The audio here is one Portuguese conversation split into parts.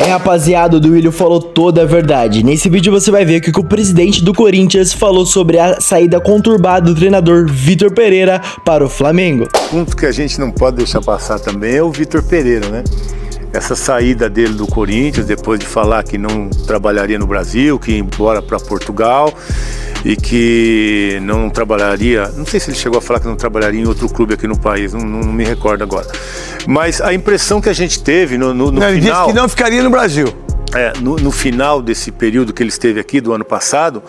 Rapaziada, o Duílio falou toda a verdade. Nesse vídeo você vai ver o que o presidente do Corinthians falou sobre a saída conturbada do treinador Vitor Pereira para o Flamengo. Um ponto que a gente não pode deixar passar também é o Vitor Pereira, né? Essa saída dele do Corinthians, depois de falar que não trabalharia no Brasil, que ia embora para Portugal e que não trabalharia, não sei se ele chegou a falar que não trabalharia em outro clube aqui no país, não me recordo agora. Mas a impressão que a gente teve no final... Ele disse que não ficaria no Brasil. No final desse período que ele esteve aqui, do ano passado,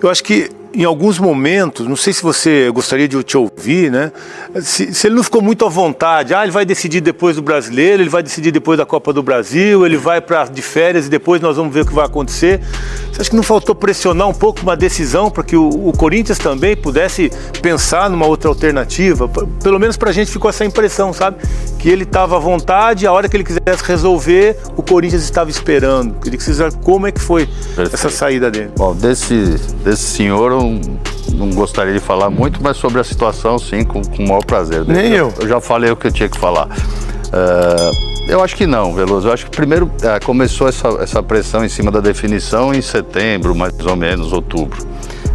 eu acho que em alguns momentos, não sei se você gostaria de te ouvir, né? Se ele não ficou muito à vontade, ele vai decidir depois do Brasileiro, ele vai decidir depois da Copa do Brasil, ele vai de férias e depois nós vamos ver o que vai acontecer. Você acha que não faltou pressionar um pouco uma decisão para que o Corinthians também pudesse pensar numa outra alternativa? Pelo menos para a gente ficou essa impressão, sabe? Que ele estava à vontade, a hora que ele quisesse resolver, o Corinthians estava esperando. Queria que vocês saibam como é que foi essa saída dele. Bom, desse senhor eu não gostaria de falar muito, mas sobre a situação, sim, com o maior prazer. Nem eu. Eu já falei o que eu tinha que falar. Eu acho que não, Veloso. Eu acho que primeiro começou essa pressão em cima da definição em setembro, mais ou menos, outubro.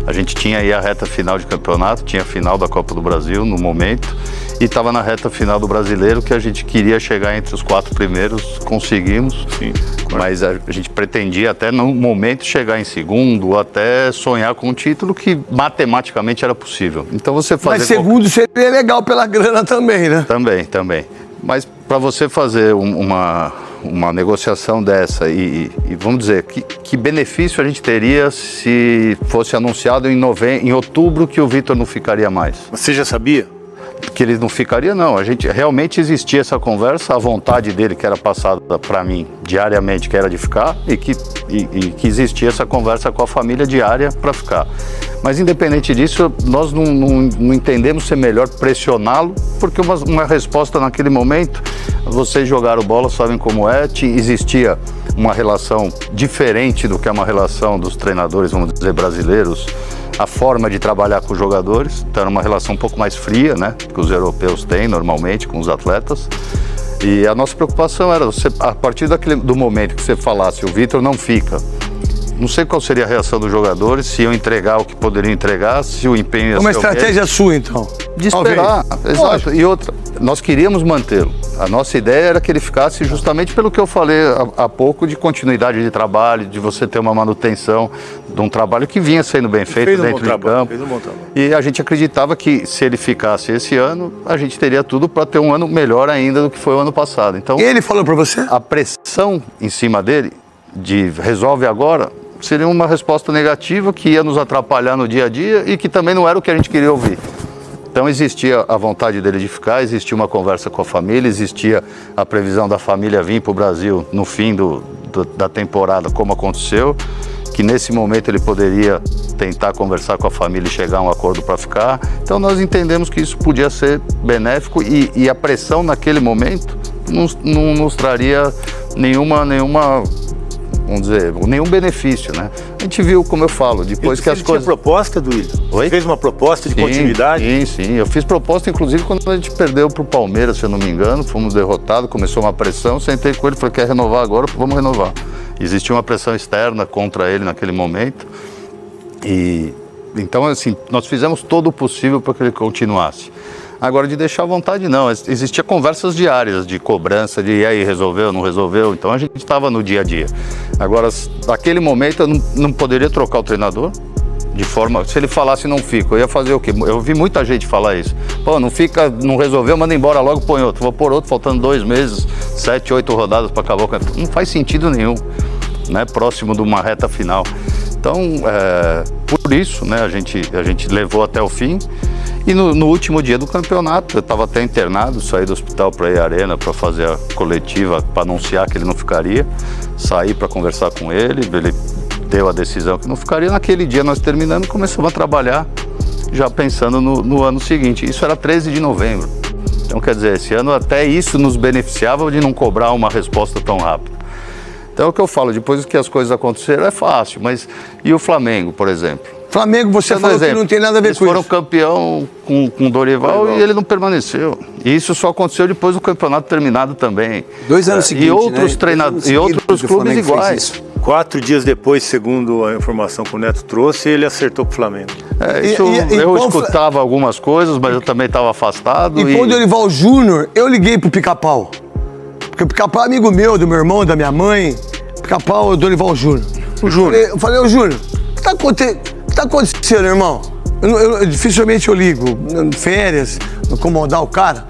A gente tinha aí a reta final de campeonato, tinha a final da Copa do Brasil no momento e estava na reta final do Brasileiro, que a gente queria chegar entre os 4 primeiros, conseguimos. Sim, mas a gente pretendia até no momento chegar em segundo, ou até sonhar com um título que matematicamente era possível. Então você fazer... Mas segundo seria legal pela grana também, né? Também. Mas para você fazer uma negociação dessa e vamos dizer, que benefício a gente teria se fosse anunciado em outubro que o Vitor não ficaria mais? Você já sabia? Que ele não ficaria, não. A gente realmente existia essa conversa, a vontade dele que era passada para mim diariamente, que era de ficar, e que existia essa conversa com a família diária para ficar. Mas independente disso, nós não entendemos ser melhor pressioná-lo, porque uma resposta naquele momento, vocês jogaram bola, sabem como é, existia uma relação diferente do que é uma relação dos treinadores, vamos dizer, brasileiros, a forma de trabalhar com os jogadores, então era uma relação um pouco mais fria, né, que os europeus têm normalmente com os atletas. E a nossa preocupação era, a partir do momento que você falasse, o Vitor não fica, não sei qual seria a reação dos jogadores, se iam entregar o que poderiam entregar, se o empenho ia ser uma estratégia sua, então? De esperar, exato. E outra, nós queríamos mantê-lo. A nossa ideia era que ele ficasse justamente pelo que eu falei há pouco, de continuidade de trabalho, de você ter uma manutenção de um trabalho que vinha sendo bem feito dentro de campo. Fez um bom trabalho. E a gente acreditava que se ele ficasse esse ano, a gente teria tudo para ter um ano melhor ainda do que foi o ano passado. Então, ele falou para você? A pressão em cima dele, de resolve agora, seria uma resposta negativa que ia nos atrapalhar no dia a dia e que também não era o que a gente queria ouvir. Então existia a vontade dele de ficar, existia uma conversa com a família, existia a previsão da família vir para o Brasil no fim da temporada, como aconteceu, que nesse momento ele poderia tentar conversar com a família e chegar a um acordo para ficar. Então nós entendemos que isso podia ser benéfico e a pressão naquele momento não nos traria nenhuma, vamos dizer, nenhum benefício, né? A gente viu, como eu falo, depois que as coisas... Você tinha proposta, Duílio? Você fez uma proposta de continuidade? Sim. Eu fiz proposta, inclusive, quando a gente perdeu para o Palmeiras, se eu não me engano, fomos derrotados, começou uma pressão, sentei com ele, falei, quer renovar agora? Vamos renovar. Existia uma pressão externa contra ele naquele momento. Então, assim, nós fizemos todo o possível para que ele continuasse. Agora, de deixar à vontade, não. Existia conversas diárias de cobrança, de e aí, resolveu, não resolveu? Então, a gente estava no dia a dia. Agora, naquele momento, eu não poderia trocar o treinador. De forma, se ele falasse não fica, eu ia fazer o quê? Eu vi muita gente falar isso. Pô, não fica, não resolveu, manda embora logo, põe outro. Vou pôr outro, faltando 2 meses, 7, 8 rodadas para acabar o campeonato. Não faz sentido nenhum, né? Próximo de uma reta final. Então, por isso, né, a gente levou até o fim. E no último dia do campeonato, eu estava até internado, saí do hospital para ir à Arena para fazer a coletiva, para anunciar que ele não ficaria. Saí para conversar com ele deu a decisão que não ficaria. Naquele dia nós terminamos e começamos a trabalhar, já pensando no ano seguinte. Isso era 13 de novembro. Então, quer dizer, esse ano até isso nos beneficiava de não cobrar uma resposta tão rápida. Então, é o que eu falo, depois que as coisas aconteceram é fácil, mas e o Flamengo, por exemplo? Flamengo, você falou que não tem nada a ver eles com foram isso. campeão com o Dorival e ele não permaneceu. E isso só aconteceu depois do campeonato terminado também. 2 anos seguintes, E outros né? treinadores, e 2 anos outros seguintes, o clubes Flamengo fez iguais. isso. 4 dias depois, segundo a informação que o Neto trouxe, ele acertou pro Flamengo. Eu escutava algumas coisas, mas eu também estava afastado. E com o Dorival Júnior, eu liguei pro Pica-Pau. Porque o Pica-Pau é amigo meu, do meu irmão, da minha mãe. Pica-Pau é o Dorival Júnior. O Júnior. Eu falei, ô Júnior, o que tá acontecendo, irmão? Dificilmente eu ligo, férias, incomodar o cara.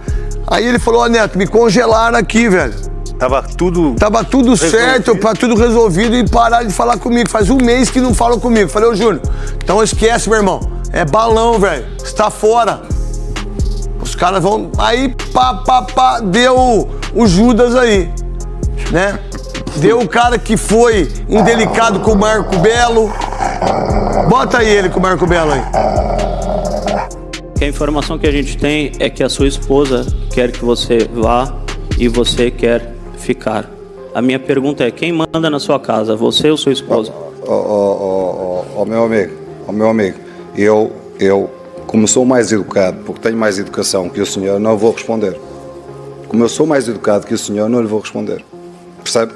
Aí ele falou, ó Neto, me congelaram aqui, velho. Tava tudo Certo, pra tudo resolvido e pararam de falar comigo. Faz um mês que não falam comigo. Falei, ô Júnior, então esquece, meu irmão. É balão, velho. Você tá fora. Os caras vão... Aí, deu o Judas aí, né? Deu o cara que foi indelicado com o Marco Belo. Bota aí ele com o Marco Belo aí. A informação que a gente tem é que a sua esposa quer que você vá e você quer ficar. A minha pergunta é, quem manda na sua casa, você ou sua esposa? Meu amigo, eu, como sou mais educado, porque tenho mais educação que o senhor, não vou responder. Como eu sou mais educado que o senhor, não lhe vou responder. Percebe?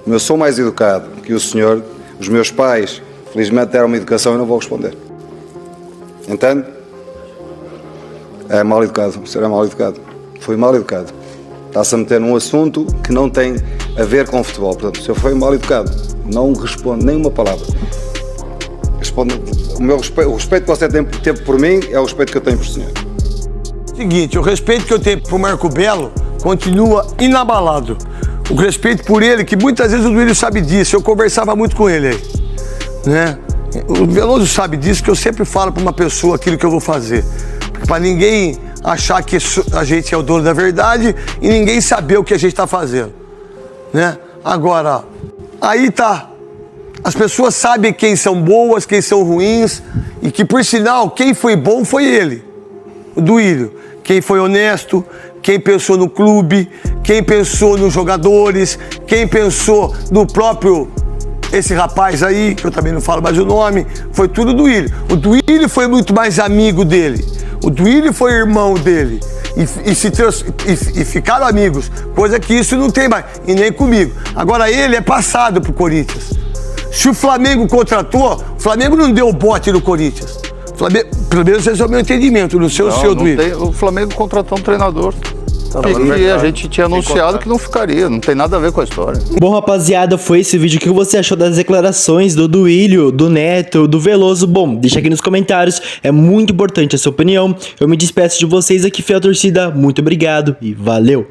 Como eu sou mais educado que o senhor, os meus pais, felizmente, deram uma educação e não vou responder. Entende? É mal educado, o senhor é mal educado. Foi mal educado. Está-se a meter num assunto que não tem a ver com futebol. Portanto, o senhor foi mal educado. Não responde nem uma palavra. Responde, o respeito que você teve por mim é o respeito que eu tenho por o senhor. Seguinte, o respeito que eu tenho pro Marco Belo continua inabalado. O respeito por ele, que muitas vezes o Duílio sabe disso, eu conversava muito com ele aí, né? O Veloso sabe disso, que eu sempre falo para uma pessoa aquilo que eu vou fazer. Para ninguém achar que a gente é o dono da verdade e ninguém saber o que a gente está fazendo, né? Agora, aí tá. As pessoas sabem quem são boas, quem são ruins, e que, por sinal, quem foi bom foi ele, o Duílio. Quem foi honesto, quem pensou no clube, quem pensou nos jogadores, quem pensou no próprio, esse rapaz aí, que eu também não falo mais o nome, foi tudo o Duílio. O Duílio foi muito mais amigo dele, o Duílio foi irmão dele, e ficaram amigos, coisa que isso não tem mais, e nem comigo. Agora ele é passado pro Corinthians. Se o Flamengo contratou, o Flamengo não deu o bote no Corinthians. O Flamengo, pelo menos esse é o meu entendimento, no seu Duílio. O Flamengo contratou um treinador. E a gente tinha anunciado que não ficaria, não tem nada a ver com a história. Bom, rapaziada, foi esse vídeo. O que você achou das declarações do Duílio, do Neto, do Veloso? Bom, deixa aqui nos comentários, é muito importante a sua opinião. Eu me despeço de vocês aqui, fiel torcida, muito obrigado e valeu!